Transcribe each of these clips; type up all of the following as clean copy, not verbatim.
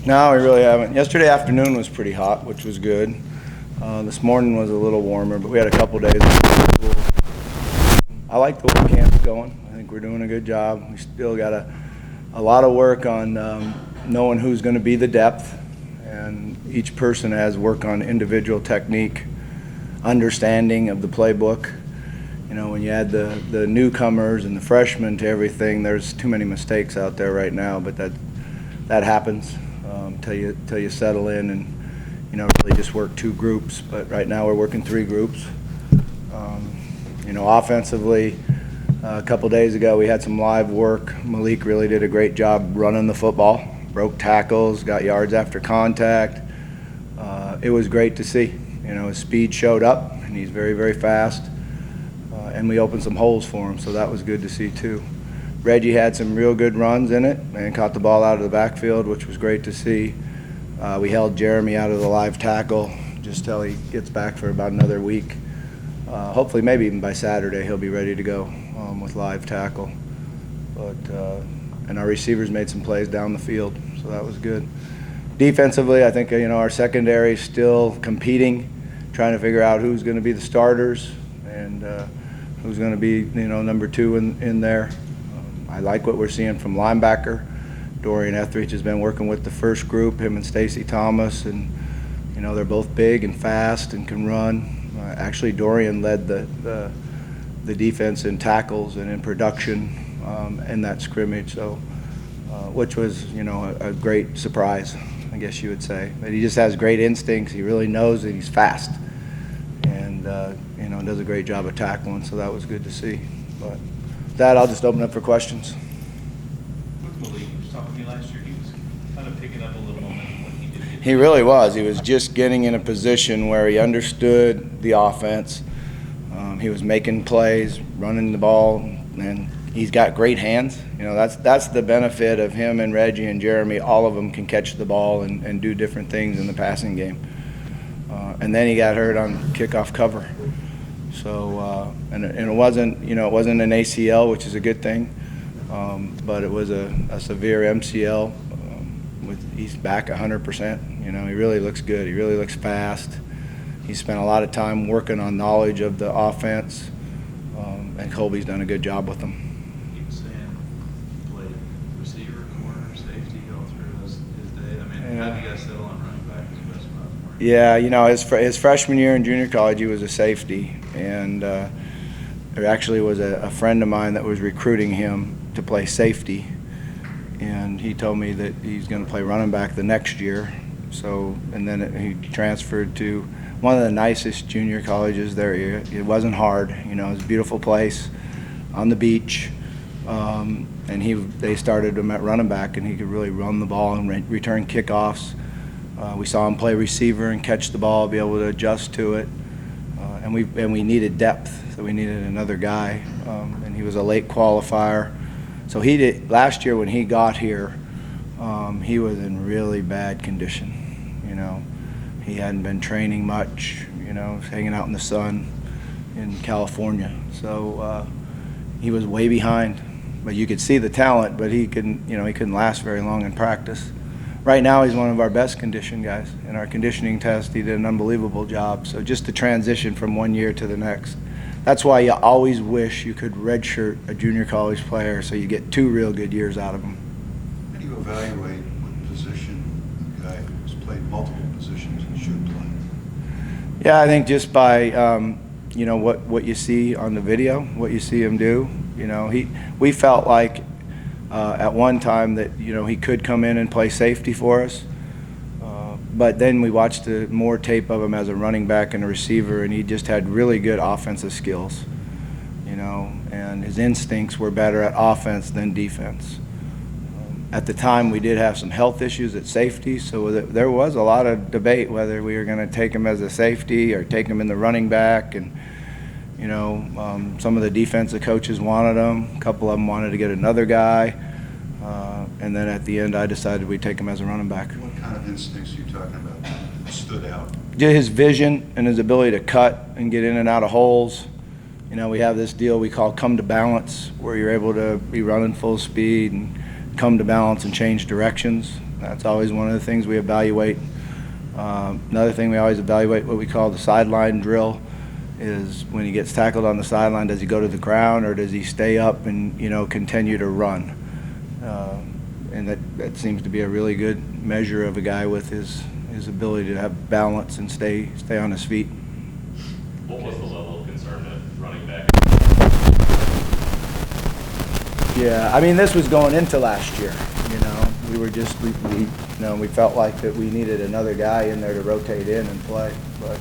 No, we really haven't. Yesterday afternoon was pretty hot, which was good. This morning was a little warmer, but we had a couple days. I like the way camp's going. I think we're doing a good job. We still got a lot of work on knowing who's going to be the depth, and each person has work on individual technique, understanding of the playbook. You know, when you add the newcomers and the freshmen to everything, there's too many mistakes out there right now, but that happens till you settle in and, you know, really just work two groups. But right now we're working three groups. You know, offensively, a couple days ago we had some live work. Malik really did a great job running the football, broke tackles, got yards after contact. It was great to see. You know, his speed showed up, and he's very, very fast. And we opened some holes for him, so that was good to see too. Reggie had some real good runs in it and caught the ball out of the backfield, which was great to see. We held Jeremy out of the live tackle just till he gets back for about another week. Hopefully, maybe even by Saturday, he'll be ready to go with live tackle. And our receivers made some plays down the field, so that was good. Defensively, I think, you know, our secondary is still competing, trying to figure out who's going to be the starters and who's going to be, you know, number two in there. I like what we're seeing from linebacker. Dorian Etheridge has been working with the first group, him and Stacy Thomas, and, you know, they're both big and fast and can run. Actually, Dorian led the defense in tackles and in production in that scrimmage, so which was, you know, a great surprise, I guess you would say. But he just has great instincts. He really knows that he's fast, and you know, does a great job of tackling. So that was good to see. But with that, I'll just open up for questions. With Malik, he was talking to me last year. He was kind of picking up a little momentum when he did. He really was. He was just getting in a position where he understood the offense. He was making plays, running the ball, and he's got great hands. You know, that's the benefit of him and Reggie and Jeremy. All of them can catch the ball and do different things in the passing game. And then he got hurt on kickoff cover. So and it wasn't, you know, it wasn't an ACL, which is a good thing, but it was a severe MCL. He's back 100%. You know, he really looks good. He really looks fast. He spent a lot of time working on knowledge of the offense, and Colby's done a good job with him. He was saying he played receiver, corner, safety all through his day. I mean, how do you guys settle on running back as best platform? Yeah, you know, his freshman year in junior college, he was a safety, and there actually was a friend of mine that was recruiting him to play safety, and he told me that he's going to play running back the next year. So, and then he transferred to one of the nicest junior colleges there. It wasn't hard, you know, it was a beautiful place on the beach, and they started him at running back, and he could really run the ball and return kickoffs. We saw him play receiver and catch the ball, be able to adjust to it, and we needed depth, so we needed another guy, and he was a late qualifier. So he did last year when he got here. He was in really bad condition, you know. He hadn't been training much, you know, hanging out in the sun in California. So he was way behind, but you could see the talent, but he couldn't last very long in practice. Right now he's one of our best conditioned guys. In our conditioning test, he did an unbelievable job. So just the transition from one year to the next. That's why you always wish you could redshirt a junior college player so you get 2 real good years out of him. How do you evaluate what position a guy who's played multiple positions should play? Yeah, I think just by you know, what you see on the video, what you see him do. You know, we felt like at one time that, you know, he could come in and play safety for us, but then we watched more tape of him as a running back and a receiver, and he just had really good offensive skills. You know, and his instincts were better at offense than defense. At the time, we did have some health issues at safety, so there was a lot of debate whether we were going to take him as a safety or take him in the running back. And, you know, some of the defensive coaches wanted him. A couple of them wanted to get another guy. And then at the end, I decided we'd take him as a running back. What kind of instincts are you talking about that stood out? His vision and his ability to cut and get in and out of holes. You know, we have this deal we call come to balance, where you're able to be running full speed and come to balance and change directions. That's always one of the things we evaluate. Another thing we always evaluate, what we call the sideline drill, is when he gets tackled on the sideline, does he go to the ground or does he stay up and, continue to run? And that seems to be a really good measure of a guy with his ability to have balance and stay on his feet. What was the level of concern at running back? Yeah, I mean, this was going into last year, We were just, we felt like that we needed another guy in there to rotate in and play. But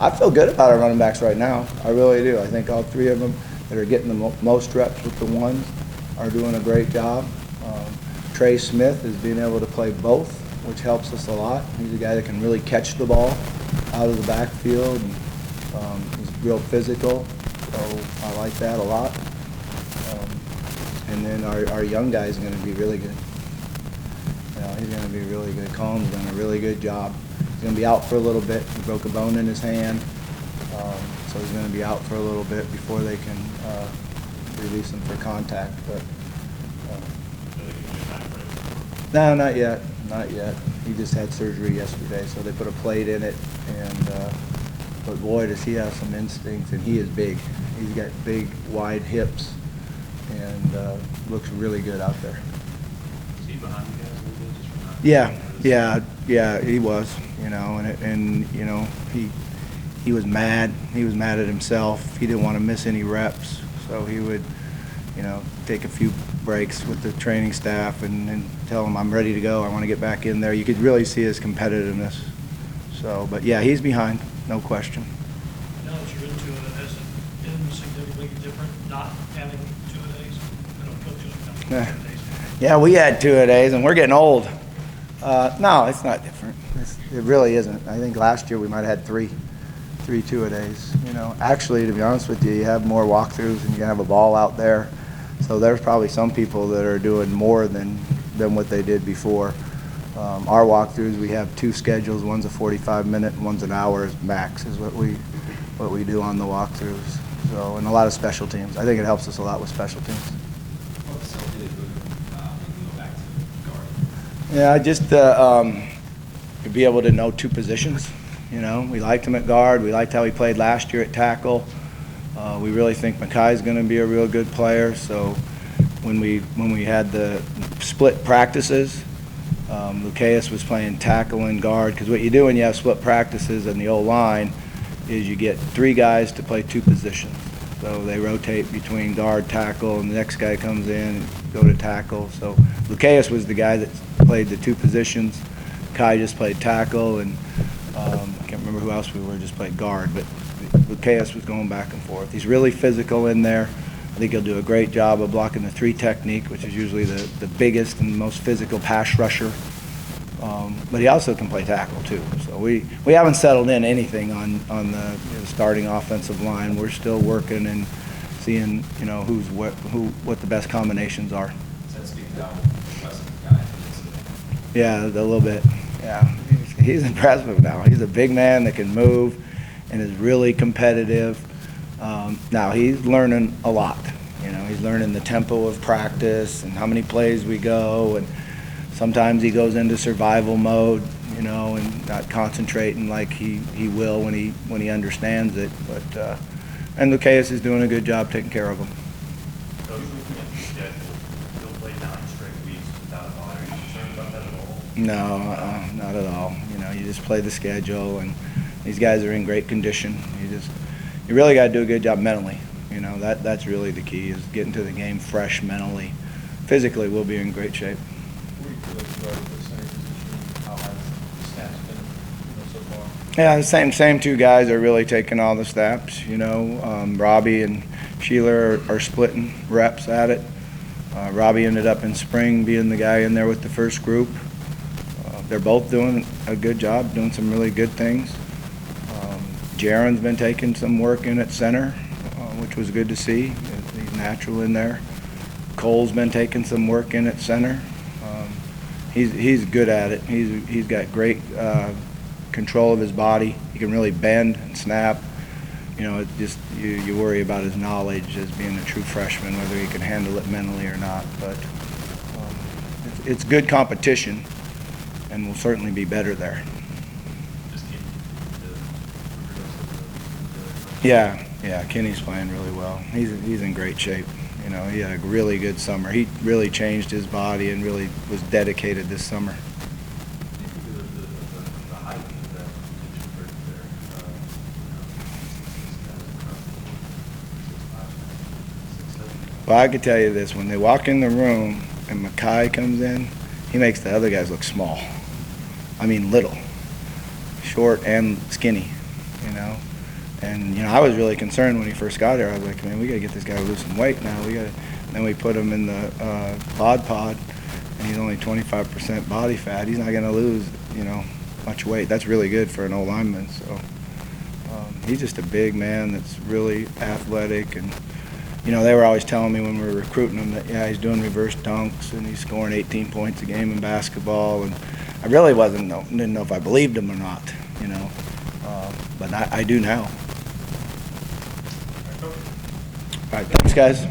I feel good about our running backs right now. I really do. I think all three of them that are getting the most reps with the ones are doing a great job. Trey Smith is being able to play both, which helps us a lot. He's a guy that can really catch the ball out of the backfield. And, he's real physical, so I like that a lot. And then our young guy is going to be really good. He's going to be really good. Combs done a really good job. He's going to be out for a little bit. He broke a bone in his hand, so he's going to be out for a little bit before they can release him for contact. But no, not yet. Not yet. He just had surgery yesterday, so they put a plate in it. And but boy, does he have some instincts, and he is big. He's got big, wide hips, and looks really good out there. Is he behind you guys a little bit, just from not? Yeah, he was, he was mad. He was mad at himself. He didn't want to miss any reps, so he would, take a few breaks with the training staff and tell them, I'm ready to go. I want to get back in there. You could really see his competitiveness. So, but yeah, he's behind, no question. Now that you're into it, has it been significantly different not having two-a-days? I don't coach like that. Yeah, we had two-a-days, and we're getting old. No, it's not different. It really isn't. I think last year we might have had three two-a-days. Actually, to be honest with you, you have more walkthroughs and you have a ball out there. So there's probably some people that are doing more than what they did before. Our walkthroughs, we have two schedules. One's a 45-minute, and one's an hour max is what we do on the walkthroughs. So, and a lot of special teams. I think it helps us a lot with special teams. What facility did we go back to guard? Yeah, just to be able to know two positions. We liked him at guard. We liked how he played last year at tackle. We really think Makai's going to be a real good player. So when we had the split practices, Lucaeus was playing tackle and guard, because what you do when you have split practices in the O-line is you get three guys to play two positions. So they rotate between guard, tackle, and the next guy comes in and go to tackle. So Lucaeus was the guy that played the two positions. Kai just played tackle, and I can't remember who else we were, just played guard, but Lucaeus was going back and forth. He's really physical in there. I think he'll do a great job of blocking the three technique, which is usually the biggest and most physical pass rusher. But he also can play tackle too. So we haven't settled in anything on the starting offensive line. We're still working and seeing what the best combinations are. Does that speak to how impressive the guy is? Yeah, a little bit. Yeah, he's impressive now. He's a big man that can move and is really competitive. Now he's learning a lot. He's learning the tempo of practice and how many plays we go, and sometimes he goes into survival mode, and not concentrating like he will when he understands it. But and Lucaeus is doing a good job taking care of him. So looking at the schedule, he'll play 9 straight weeks without a bye. Are you concerned about that at all? No, not at all. You just play the schedule, and these guys are in great condition. You really got to do a good job mentally. That's really the key, is getting to the game fresh mentally. Physically, we'll be in great shape. Where do you feel like you are with the center position? How has the snaps been so far? Yeah, the same two guys are really taking all the snaps. Robbie and Sheila are splitting reps at it. Robbie ended up in spring being the guy in there with the first group. They're both doing a good job, doing some really good things. Jaron's been taking some work in at center, which was good to see. He's natural in there. Cole's been taking some work in at center. He's good at it. He's got great control of his body. He can really bend and snap. It just you worry about his knowledge as being a true freshman, whether he can handle it mentally or not. But it's good competition. and will certainly be better there. Just keep Yeah, Kenny's playing really well. He's in great shape. You know, he had a really good summer. He really changed his body and really was dedicated this summer. the height of that pitching group there. Well, I could tell you this, when they walk in the room and Mackay comes in, he makes the other guys look small. I mean little. Short and skinny, you know. And, you know, I was really concerned when he first got here. I was like, man, we got to get this guy to lose some weight now. Then we put him in the pod, and he's only 25% body fat. He's not going to lose, you know, much weight. That's really good for an old lineman. So he's just a big man that's really athletic. And, you know, they were always telling me when we were recruiting him that, yeah, he's doing reverse dunks and he's scoring 18 points a game in basketball. And I really didn't know if I believed him or not, you know. But I do now. All right, thanks, guys.